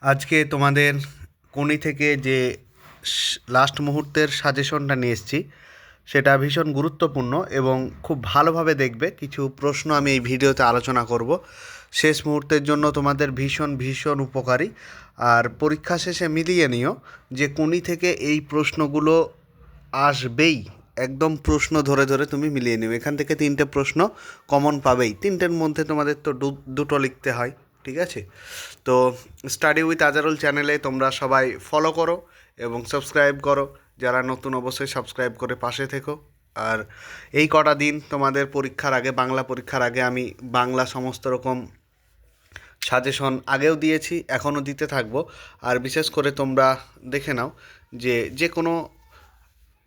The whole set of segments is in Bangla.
আজকে তোমাদের কোনি থেকে যে লাস্ট মুহূর্তের সাজেশনটা নিয়ে এসেছি সেটা ভীষণ গুরুত্বপূর্ণ এবং খুব ভালোভাবে দেখবে। কিছু প্রশ্ন আমি এই ভিডিওতে আলোচনা করব, শেষ মুহূর্তের জন্য তোমাদের ভীষণ ভীষণ উপকারী। আর পরীক্ষা শেষে মিলিয়ে নিও যে কোনি থেকে এই প্রশ্নগুলো আসবেই, একদম প্রশ্ন ধরে ধরে তুমি মিলিয়ে নিও। এখান থেকে 3টে প্রশ্ন কমন পাবেই, 3টের মধ্যে তোমাদের তো দুটো লিখতে হয়, ঠিক আছে? তো স্টাডি উইথ আজারুল চ্যানেলে তোমরা সবাই ফলো করো এবং সাবস্ক্রাইব করো। যারা নতুন অবশ্যই সাবস্ক্রাইব করে পাশে থেকো। আর এই কটা দিন তোমাদের পরীক্ষার আগে, বাংলা পরীক্ষার আগে, আমি বাংলা সমস্ত রকম সাজেশন আগেও দিয়েছি, এখনও দিতে থাকবো। আর বিশেষ করে তোমরা দেখে নাও যে যে কোনো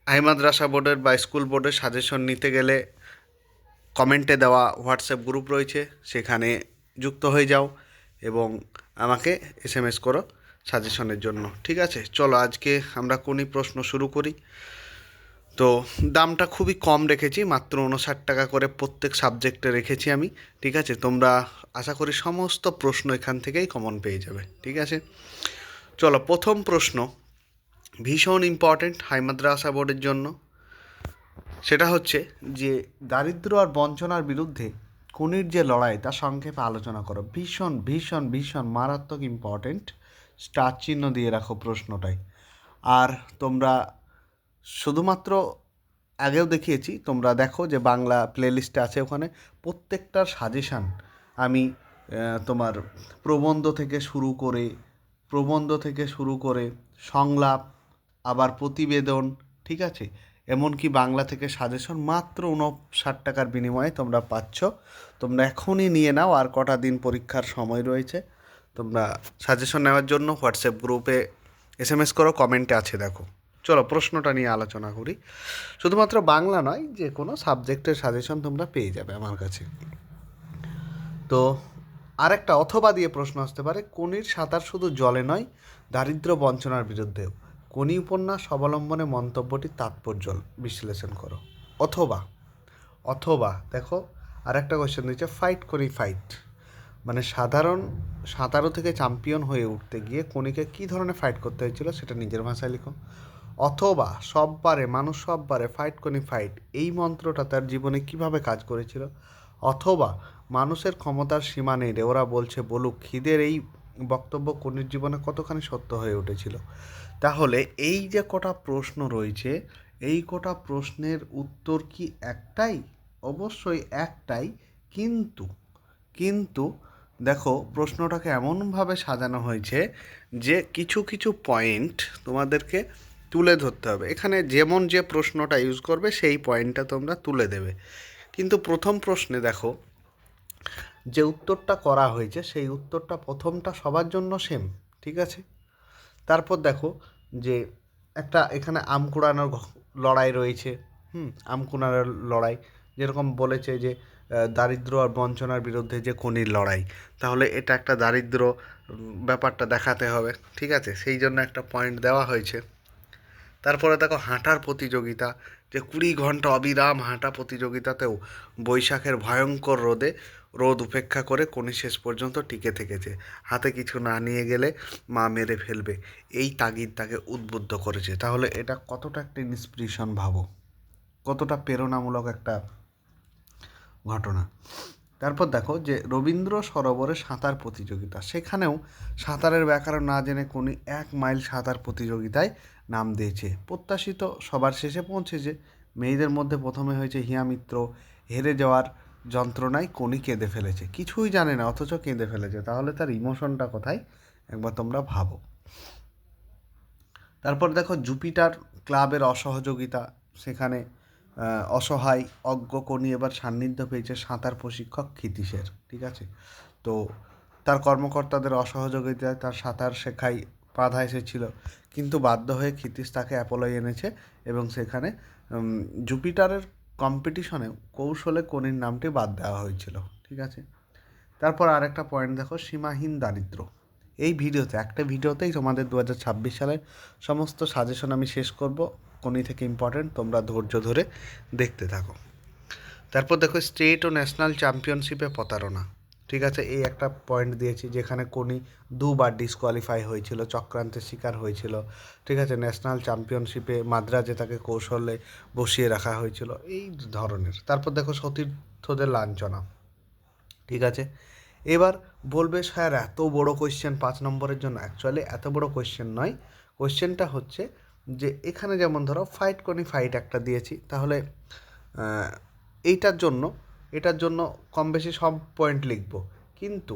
হাই মাদ্রাসা বোর্ডের বা স্কুল বোর্ডের সাজেশন নিতে গেলে কমেন্টে দেওয়া হোয়াটসঅ্যাপ গ্রুপ রয়েছে, সেখানে যুক্ত হয়ে যাও এবং আমাকে এসএমএস করো সাজেশনের জন্য, ঠিক আছে? চলো আজকে আমরা কোনি প্রশ্ন শুরু করি। তো দামটা খুবই কম রেখেছি, মাত্র 59 টাকা করে প্রত্যেক সাবজেক্টে রেখেছি আমি, ঠিক আছে? তোমরা আশা করি সমস্ত প্রশ্ন এখান থেকেই কমন পেয়ে যাবে, ঠিক আছে? চলো, প্রথম প্রশ্ন ভীষণ ইম্পর্ট্যান্ট হাই মাদ্রাসা বোর্ডের জন্য। সেটা হচ্ছে যে দারিদ্র আর বঞ্চনার বিরুদ্ধে কোনির যে লড়াই তা সংক্ষেপে আলোচনা করো। ভীষণ ভীষণ ভীষণ মারাত্মক ইম্পর্ট্যান্ট, স্টার চিহ্ন দিয়ে রাখো প্রশ্নটাই। আর তোমরা শুধুমাত্র আগেও দেখিয়েছি, তোমরা দেখো যে বাংলা প্লেলিস্টে আছে, ওখানে প্রত্যেকটার সাজেশান আমি তোমার প্রবন্ধ থেকে শুরু করে সংলাপ, আবার প্রতিবেদন, ঠিক আছে? এমনকি বাংলা থেকে সাজেশন মাত্র 59 টাকার বিনিময়ে তোমরা পাচ্ছ। তোমরা এখনই নিয়ে নাও, আর কটা দিন পরীক্ষার সময় রয়েছে। তোমরা সাজেশন নেওয়ার জন্য হোয়াটসঅ্যাপ গ্রুপে এসএমএস করো, কমেন্টে আছে দেখো। চলো প্রশ্নটা নিয়ে আলোচনা করি। শুধুমাত্র বাংলা নয়, যে কোনো সাবজেক্টের সাজেশন তোমরা পেয়ে যাবে আমার কাছে। তো আরেকটা অথবা দিয়ে প্রশ্ন আসতে পারে, কোনির সাঁতার শুধু জলে নয়, দারিদ্র বঞ্চনার বিরুদ্ধেও। কোনি উপন্যাস অবলম্বনে মন্তব্যটির তাৎপর্য বিশ্লেষণ করো। অথবা অথবা দেখো, আরেকটা কোয়েশ্চেন দিচ্ছে, ফাইট কোনি ফাইট, মানে সাধারণ সাঁতারু থেকে চ্যাম্পিয়ন হয়ে উঠতে গিয়ে কোনিকে কী ধরনের ফাইট করতে হয়েছিল সেটা নিজের ভাষায় লিখো। অথবা সব পারে মানুষ সব পারে, ফাইট কোনি ফাইট, এই মন্ত্রটা তার জীবনে কিভাবে কাজ করেছিল। অথবা মানুষের ক্ষমতার সীমা নেই রে, ওরা বলছে বলুক, খিদের এই বক্তব্য কোনির জীবনে কতখানি সত্য হয়ে উঠেছিল। তাহলে এই যে কটা প্রশ্ন রয়েছে, এই কটা প্রশ্নের উত্তর কি একটাই? অবশ্যই একটাই, কিন্তু কিন্তু দেখো প্রশ্নটাকে এমনভাবে সাজানো হয়েছে যে কিছু কিছু পয়েন্ট তোমাদেরকে তুলে ধরতে হবে। এখানে যেমন যে প্রশ্নটা ইউজ করবে সেই পয়েন্টটা তোমরা তুলে দেবে। কিন্তু প্রথম প্রশ্নে দেখো যে উত্তরটা করা হয়েছে সেই উত্তরটা প্রথমটা সবার জন্য সেম, ঠিক আছে? তারপর দেখো যে একটা এখানে আম কুড়ানোর লড়াই রয়েছে। আম কুড়ানোর লড়াই যেরকম বলেছে যে দারিদ্র আর বঞ্চনার বিরুদ্ধে যে কোনির লড়াই, তাহলে এটা একটা দারিদ্র ব্যাপারটা দেখাতে হবে, ঠিক আছে? সেই জন্য একটা পয়েন্ট দেওয়া হয়েছে। তারপরে দেখো হাঁটার প্রতিযোগিতা, যে 20 ঘন্টা অবিরাম হাঁটা প্রতিযোগিতাতেও বৈশাখের ভয়ঙ্কর রোদ উপেক্ষা করে কোনি শেষ পর্যন্ত টিকে থেকেছে। হাতে কিছু না নিয়ে গেলে মা মেরে ফেলবে, এই তাগিদ তাকে উদ্বুদ্ধ করেছে। তাহলে এটা কতটা একটা ইন্সপিরেশন ভাবো, কতটা প্রেরণামূলক একটা ঘটনা। তারপর দেখো যে রবীন্দ্র সরোবরে সাঁতার প্রতিযোগিতা, সেখানেও সাঁতারের ব্যাকরণ না জেনে কোনি 1 মাইল সাঁতার প্রতিযোগিতায় নাম দিয়েছে। প্রত্যাশিত সবার শেষে পৌঁছেছে। মেয়েদের মধ্যে প্রথমে হয়েছে হিয়া মিত্র, হেরে যাওয়ার যন্ত্রণায় কোনি কেঁদে ফেলেছে, কিছুই জানে না অথচ কেঁদে ফেলেছে। তাহলে তার ইমোশনটা কোথায় একবার তোমরা ভাবো। তারপর দেখো জুপিটার ক্লাবের অসহযোগিতা, সেখানে অসহায় অজ্ঞ কোনি এবার সান্নিধ্য পেয়েছে সাঁতার প্রশিক্ষক ক্ষিতীশের, ঠিক আছে? তো তার কর্মকর্তাদের অসহযোগিতায় তার সাঁতার শেখায় বাধা এসেছিল, কিন্তু বাধ্য হয়ে ক্ষিতীশ তাকে অ্যাপোলোয় এনেছে এবং সেখানে জুপিটারের কম্পিটিশনে কৌশলে কোনির নামটি বাদ দেওয়া হয়েছিল, ঠিক আছে? তারপর আরেকটা পয়েন্ট দেখো, সীমাহীন দারিদ্র। এই ভিডিওতে একটা ভিডিওতেই তোমাদের 2026 সালের সমস্ত সাজেশন আমি শেষ করব, কোনি থেকে ইম্পর্টেন্ট, তোমরা ধৈর্য ধরে দেখতে থাকো। তারপর দেখো স্টেট ও ন্যাশনাল চ্যাম্পিয়নশিপে প্রতারণা। ঠিক আছে, এই একটা পয়েন্ট দিয়েছি যেখানে কোনি দুবার ডিসকোয়ালিফাই হয়েছিল, চক্রান্তের শিকার হয়েছিল। ঠিক আছে, ন্যাশনাল চ্যাম্পিয়নশিপে মাদ্রাজে তাকে কৌশলে বসিয়ে রাখা হয়েছিল, এই ধরনের। তারপর দেখো সতীর্থদের লাঞ্ছনা। ঠিক আছে, এবার বলবে স্যার এত বড় কোয়েশ্চেন 5 নম্বরের জন্য। অ্যাকচুয়ালি এত বড় কোয়েশ্চেন নয়, কোয়েশ্চেনটা হচ্ছে যে এখানে যেমন ধরো ফাইট কোনি ফাইট একটা দিয়েছি, তাহলে এইটার জন্য এটার জন্য কম বেশি সব পয়েন্ট লিখব, কিন্তু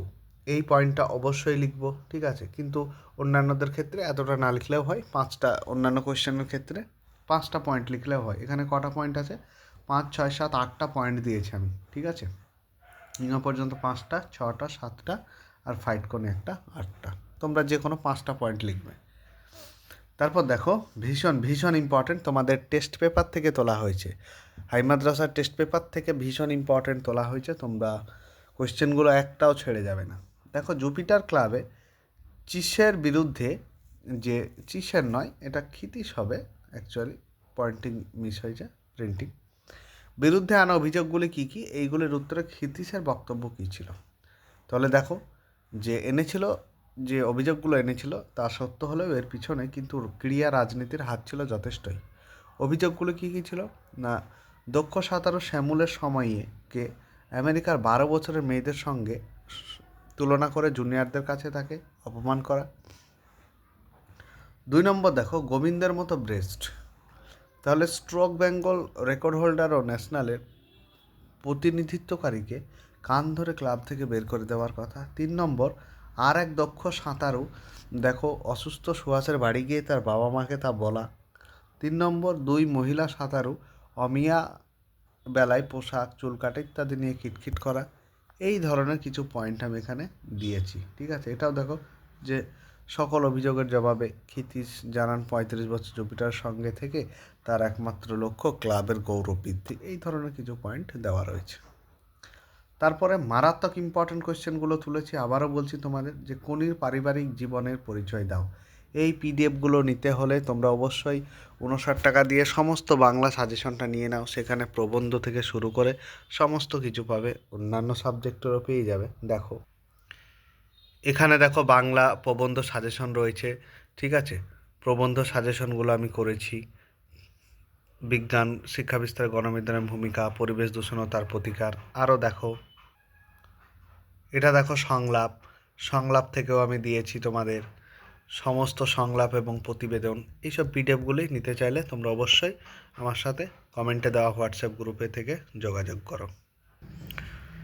এই পয়েন্টটা অবশ্যই লিখব। ঠিক আছে, কিন্তু অন্যান্যদের ক্ষেত্রে এতটা না লিখলেও হয়, 5টা অন্যান্য কোয়েশ্চেনের ক্ষেত্রে 5টা পয়েন্ট লিখলেও হয়। এখানে কটা পয়েন্ট আছে? 5, 6, 7, 8টা পয়েন্ট দিয়েছি আমি। ঠিক আছে, ইনো পর্যন্ত 5টা, 6টা, 7টা, আর ফাইট কোণে একটা 8টা। তোমরা যে কোনো 5টা পয়েন্ট লিখবে। তারপর দেখো ভীষণ ভীষণ ইম্পর্টেন্ট, তোমাদের টেস্ট পেপার থেকে তোলা হয়েছে, হাই মাদ্রাসার টেস্ট পেপার থেকে ভীষণ ইম্পর্টেন্ট তোলা হয়েছে। তোমরা কোয়েশ্চেনগুলো একটাও ছেড়ে যাবে না। দেখো জুপিটার ক্লাবে চিসের বিরুদ্ধে, যে চিসের নয় এটা ক্ষিতীশ হবে অ্যাকচুয়ালি, পয়েন্টিং মিস হয়েছে, প্রিন্টিং, বিরুদ্ধে আনা অভিযোগগুলি কী কী, এইগুলির উত্তরে ক্ষিতীশের বক্তব্য কী ছিল। তাহলে দেখো যে এনেছিল, যে অভিযোগগুলো এনেছিল তা সত্য হলেও এর পিছনে কিন্তু ক্রীড়া রাজনীতির হাত ছিল যথেষ্টই। অভিযোগগুলো কী কী ছিল না, দক্ষ সাঁতারু শ্যামলের সময়ে কে আমেরিকার 12 বছরের মেয়েদের সঙ্গে তুলনা করে জুনিয়রদের কাছে তাকে অপমান করা। 2 নম্বর দেখো গোবিন্দের মতো ব্রেস্ট, তাহলে স্ট্রোক বেঙ্গল রেকর্ড হোল্ডার ও ন্যাশনালের প্রতিনিধিত্বকারীকে কান ধরে ক্লাব থেকে বের করে দেওয়ার কথা। 3 নম্বর আর এক দক্ষ সাঁতারু দেখো অসুস্থ সুহাসের বাড়ি গিয়ে তার বাবা মাকে তা বলা। 3 নম্বর 2 মহিলা সাঁতারু অমিয়া বেলায় পোশাক, চুল কাটা ইত্যাদি নিয়ে খিটখিট করা। এই ধরনের কিছু পয়েন্ট আমি এখানে দিয়েছি। ঠিক আছে, এটাও দেখো যে সকল অভিযোগের জবাবে ক্ষিতীশ জানান 35 বছর জুপিটার সঙ্গে থেকে তার একমাত্র লক্ষ্য ক্লাবের গৌরব বৃদ্ধি। এই ধরনের কিছু পয়েন্ট দেওয়া রয়েছে। তারপরে মারাত্মক ইম্পর্টেন্ট কোয়েশ্চেনগুলো তুলেছি। আবারও বলছি তোমাদের যে কোনির পারিবারিক জীবনের পরিচয় দাও। এই পিডিএফগুলো নিতে হলে তোমরা অবশ্যই 59 টাকা দিয়ে সমস্ত বাংলা সাজেশনটা নিয়ে নাও। সেখানে প্রবন্ধ থেকে শুরু করে সমস্ত কিছু পাবে, অন্যান্য সাবজেক্টেরও পেয়ে যাবে। দেখো এখানে দেখো বাংলা প্রবন্ধ সাজেশন রয়েছে। ঠিক আছে, প্রবন্ধ সাজেশনগুলো আমি করেছি। বিজ্ঞান শিক্ষা বিস্তারে গণবিজ্ঞানের ভূমিকা, পরিবেশ দূষণ ও তার প্রতিকার। আরও দেখো এটা দেখো সংলাপ, সংলাপ থেকেও আমি দিয়েছি তোমাদের সমস্ত সংলাপ এবং প্রতিবেদন। এইসব পিডিএফগুলি নিতে চাইলে তোমরা অবশ্যই আমার সাথে কমেন্টে দেওয়া হোয়াটসঅ্যাপ গ্রুপে থেকে যোগাযোগ করো।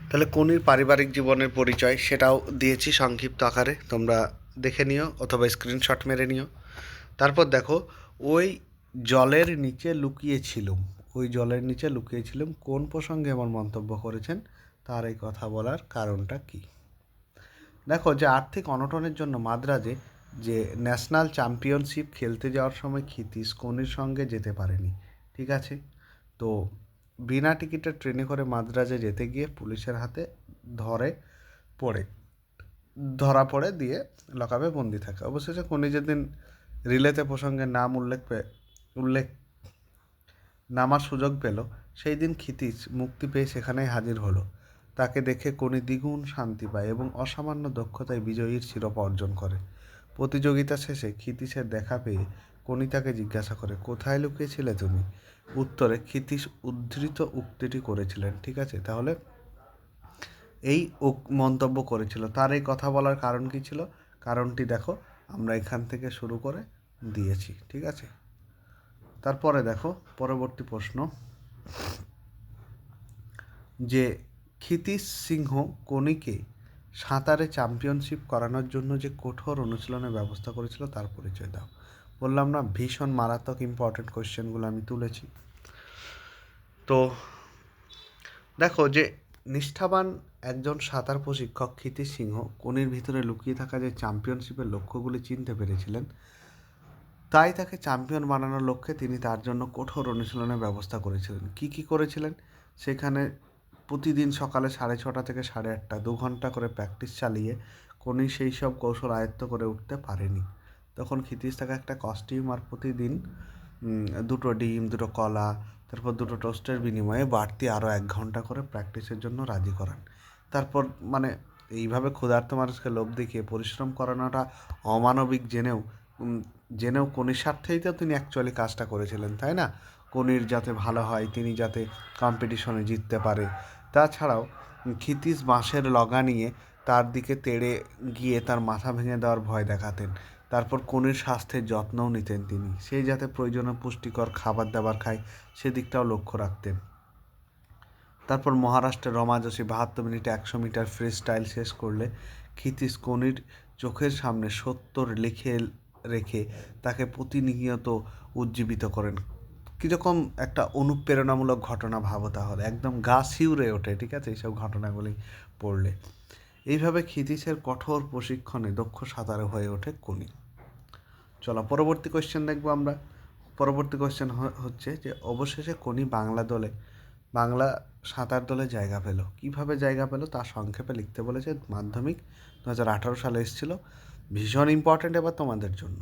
তাহলে কোনির পারিবারিক জীবনের পরিচয় সেটাও দিয়েছি সংক্ষিপ্ত আকারে, তোমরা দেখে নিও অথবা স্ক্রিনশট মেরে নিও। তারপর দেখো ওই জলের নিচে লুকিয়েছিলাম, ওই জলের নিচে লুকিয়েছিলাম কোন প্রসঙ্গে এমন মন্তব্য করেছেন, তার এই কথা বলার কারণটা কী। দেখো যে আর্থিক অনটনের জন্য মাদ্রাজে যে ন্যাশনাল চ্যাম্পিয়নশিপ খেলতে যাওয়ার সময় ক্ষিতীশ কোনির সঙ্গে যেতে পারেনি। ঠিক আছে, তো বিনা টিকিটে ট্রেনে করে মাদ্রাজে যেতে গিয়ে পুলিশের হাতে ধরা পড়ে দিয়ে লকআপে বন্দি থাকে। অবশেষে কোনি যেদিন রিলেতে প্রসঙ্গে উল্লেখ নামার সুযোগ পেল, সেই দিন ক্ষিতীশ মুক্তি পেয়ে সেখানেই হাজির হলো। তাকে দেখে কোনি দ্বিগুণ শান্তি পায় এবং অসামান্য দক্ষতায় বিজয়ীর শিরোপা অর্জন করে। প্রতিযোগিতা শেষে ক্ষিতীশের দেখা পেয়ে কোনি তাকে জিজ্ঞাসা করে, কোথায় লুকিয়েছিলে তুমি? উত্তরে ক্ষিতীশ উদ্ধৃত উক্তিটি করেছিলেন। ঠিক আছে, তাহলে এই মন্তব্য করেছিল। তার এই কথা বলার কারণ কী ছিল, কারণটি দেখো আমরা এখান থেকে শুরু করে দিয়েছি। ঠিক আছে, তারপরে দেখো পরবর্তী প্রশ্ন, যে ক্ষিতীশ সিংহ কোনিকে সাঁতারে চ্যাম্পিয়নশিপ করানোর জন্য যে কঠোর অনুশীলনের ব্যবস্থা করেছিল তার পরিচয় দাও। বললাম না ভীষণ মারাত্মক ইম্পর্টেন্ট কোয়েশ্চেনগুলো আমি তুলেছি। তো দেখো যে নিষ্ঠাবান একজন সাঁতার প্রশিক্ষক ক্ষিতীশ সিংহ কোনির ভিতরে লুকিয়ে থাকা যে চ্যাম্পিয়নশিপের লক্ষ্যগুলি চিনতে পেরেছিলেন, তাই তাকে চ্যাম্পিয়ন বানানোর লক্ষ্যে তিনি তার জন্য কঠোর অনুশীলনের ব্যবস্থা করেছিলেন। কি কি করেছিলেন, সেখানে প্রতিদিন সকালে 6:30 থেকে 8:30 2 ঘন্টা করে প্র্যাকটিস চালিয়ে কোনি সেই সব কৌশল আয়ত্ত করে উঠতে পারেনি। তখন ক্ষিতীশ তাকে একটা কস্টিউম আর প্রতিদিন 2টো ডিম, 2টো কলা, তারপর 2টো টোস্টের বিনিময়ে বাড়তি আরও 1 ঘন্টা করে প্র্যাকটিসের জন্য রাজি করান। তারপর মানে এইভাবে ক্ষুধার্ত মানুষকে লোভ দেখিয়ে পরিশ্রম করানোটা অমানবিক জেনেও কনির স্বার্থেই তো তিনি অ্যাকচুয়ালি কাজটা করেছিলেন, তাই না? কনির যাতে ভালো হয়, তিনি যাতে কম্পিটিশনে জিততে পারে। তাছাড়াও ক্ষিতিশ বাঁশের লগা নিয়ে তার দিকে তেড়ে গিয়ে তার মাথা ভেঙে দেওয়ার ভয় দেখাতেন। তারপর কনির স্বাস্থ্যের যত্নও নিতেন তিনি, সেই যাতে প্রয়োজনীয় পুষ্টিকর খাবার দাবার খায় সেদিকটাও লক্ষ্য রাখতেন। তারপর মহারাষ্ট্রের রমাজোশী 72 মিনিটে 100 মিটার ফ্রি স্টাইল শেষ করলে ক্ষিতিশ কনির চোখের সামনে 70 লিখে রেখে তাকে প্রতিনিয়ত উজ্জীবিত করেন। কীরকম একটা অনুপ্রেরণামূলক ঘটনা ভাবো তাহলে, একদম গা শিউরে ওঠে, ঠিক আছে, এইসব ঘটনাগুলি পড়লে। এইভাবে ক্ষিতিশের কঠোর প্রশিক্ষণে দক্ষ সাঁতারু হয়ে ওঠে কনি। চলো পরবর্তী কোয়েশ্চেন দেখবো আমরা। পরবর্তী কোয়েশ্চেন হচ্ছে যে অবশেষে কনি বাংলা সাঁতার দলে জায়গা পেল। কীভাবে জায়গা পেল তা সংক্ষেপে লিখতে বলেছে। মাধ্যমিক 2018 সালে এসেছিল, ভীষণ ইম্পর্ট্যান্ট এবার তোমাদের জন্য।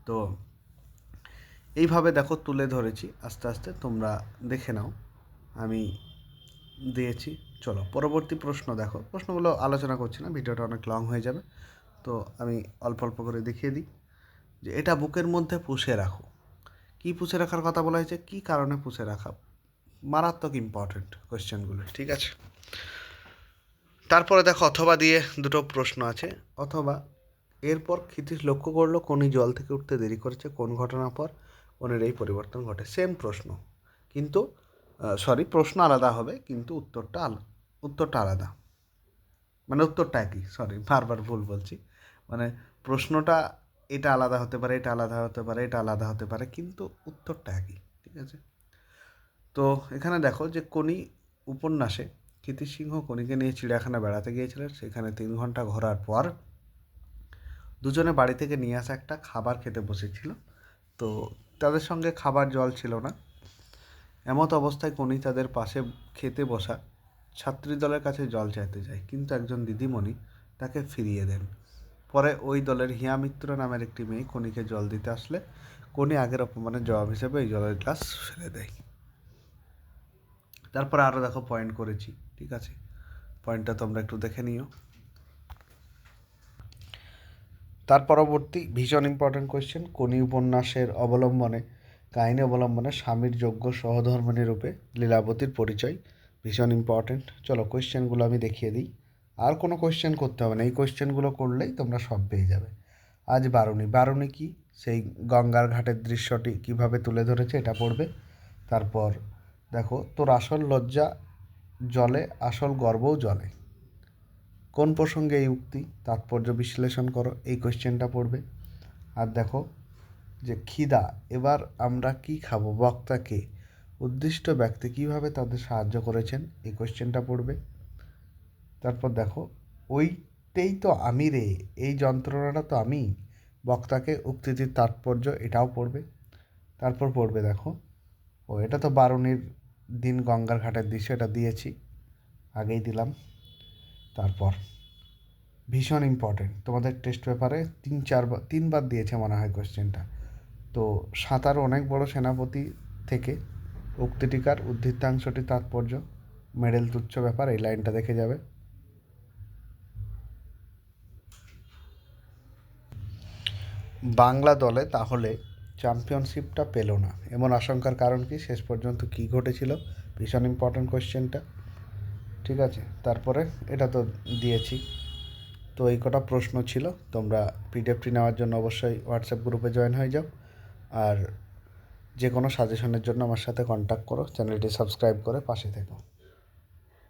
তো এইভাবে দেখো তুলে ধরেছি, আস্তে আস্তে তোমরা দেখে নাও, আমি দিয়েছি। চলো পরবর্তী প্রশ্ন দেখো। প্রশ্নগুলো আলোচনা করছি না, ভিডিওটা অনেক লং হয়ে যাবে, তো আমি অল্প অল্প করে দেখিয়ে দিই। যে এটা বুকের মধ্যে পুষে রাখো। কী পুষে রাখার কথা বলা হয়েছে, কী কারণে পুষে রাখা, মারাত্মক ইম্পর্ট্যান্ট কোয়েশ্চেনগুলো, ঠিক আছে। তারপরে দেখো অথবা দিয়ে দুটো প্রশ্ন আছে। অথবা এরপর ক্ষিতিশ লক্ষ্য করলো কনি জল থেকে উঠতে দেরি করেছে, কোন ঘটনার পর কনির এই পরিবর্তন ঘটে। সেম প্রশ্ন, কিন্তু প্রশ্ন আলাদা হবে, কিন্তু উত্তরটা আলাদা, মানে উত্তরটা একই, বারবার ভুল বলছি, মানে প্রশ্নটা এটা আলাদা হতে পারে, এটা আলাদা হতে পারে, এটা আলাদা হতে পারে, কিন্তু উত্তরটা একই, ঠিক আছে। তো এখানে দেখো যে কনি উপন্যাসে ক্ষিতিশ সিংহ কনিকে নিয়ে চিড়িয়াখানা বেড়াতে গিয়েছিলেন। সেখানে 3 ঘন্টা ঘোরার পর দুজনে বাড়ি থেকে নিয়ে আসা একটা খাবার খেতে বসেছিল। তো তাদের সঙ্গে খাবার জল ছিল না। এমত অবস্থায় কনি তাদের পাশে খেতে বসা ছাত্রী দলের কাছে জল চাইতে যায়, কিন্তু একজন দিদিমণি তাকে ফিরিয়ে দেন। পরে ওই দলের হিয়া মিত্র নামের একটি মেয়ে কনিকে জল দিতে আসলে কনি আগের অপমানের জবাব হিসেবে এই জলের গ্লাস ফেলে দেয়। তারপরে আরও দেখো পয়েন্ট করেছি, ঠিক আছে, পয়েন্টটা তোমরা একটু দেখে নিও। তার পরবর্তী ভীষণ ইম্পর্ট্যান্ট কোয়েশ্চেন, কনি উপন্যাসের কাহিনী অবলম্বনে স্বামীর যোগ্য সহধর্মিণী রূপে লীলাবতীর পরিচয়। ভীষণ ইম্পর্ট্যান্ট। চলো কোয়েশ্চেনগুলো আমি দেখিয়ে দিই, আর কোনো কোয়েশ্চেন করতে হবে না, এই কোয়েশ্চেনগুলো করলেই তোমরা সব পেয়ে যাবে। আজ বারুণী কি, সেই গঙ্গার ঘাটের দৃশ্যটি কিভাবে তুলে ধরেছে এটা পড়বে। তারপর দেখো তোর আসল লজ্জা জলে, আসল গর্বও জলে, কোন প্রসঙ্গে এই উক্তি, তাৎপর্য বিশ্লেষণ করো, এই কোয়েশ্চেনটা পড়বে। আর দেখো যে খিদা, এবার আমরা কি খাবো, বক্তাকে উদ্দিষ্ট ব্যক্তি কীভাবে তাদের সাহায্য করেছেন, এই কোয়েশ্চেনটা পড়বে। তারপর দেখো ওইটাই তো আমি রে, এই যন্ত্রণাটা তো আমি, বক্তাকে উক্তিটির তাৎপর্য, এটাও পড়বে। তারপর পড়বে দেখো এটা তো বারুণীর দিন গঙ্গার ঘাটের দৃশ্য, এটা দিয়েছি, আগেই দিলাম। তারপর ভীষণ ইম্পর্টেন্ট, তোমাদের টেস্ট পেপারে 3-4 দিয়েছে মনে হয় কোয়েশ্চেনটা। তো সাঁতার অনেক বড় সেনাপতি থেকে উক্তিটিকার উদ্ধৃতাংশটি তাৎপর্য, মেডেল তুচ্ছ ব্যাপার, এই লাইনটা দেখে যাবে। বাংলা দলে তাহলে চ্যাম্পিয়নশিপটা পেল না, এমন আশঙ্কার কারণ কি, শেষ পর্যন্ত কি ঘটেছিল, ভীষণ ইম্পর্টেন্ট কোয়েশ্চেনটা, ঠিক আছে। তারপরে এটা তো দিয়েছি। তো এই কটা প্রশ্ন ছিল। তোমরা পিডিএফটি নেওয়ার জন্য অবশ্যই হোয়াটসঅ্যাপ গ্রুপে জয়েন হয়ে যাও, আর যে কোনো সাজেশনের জন্য আমার সাথে কন্ট্যাক্ট করো, চ্যানেলটি সাবস্ক্রাইব করে পাশে থেকো।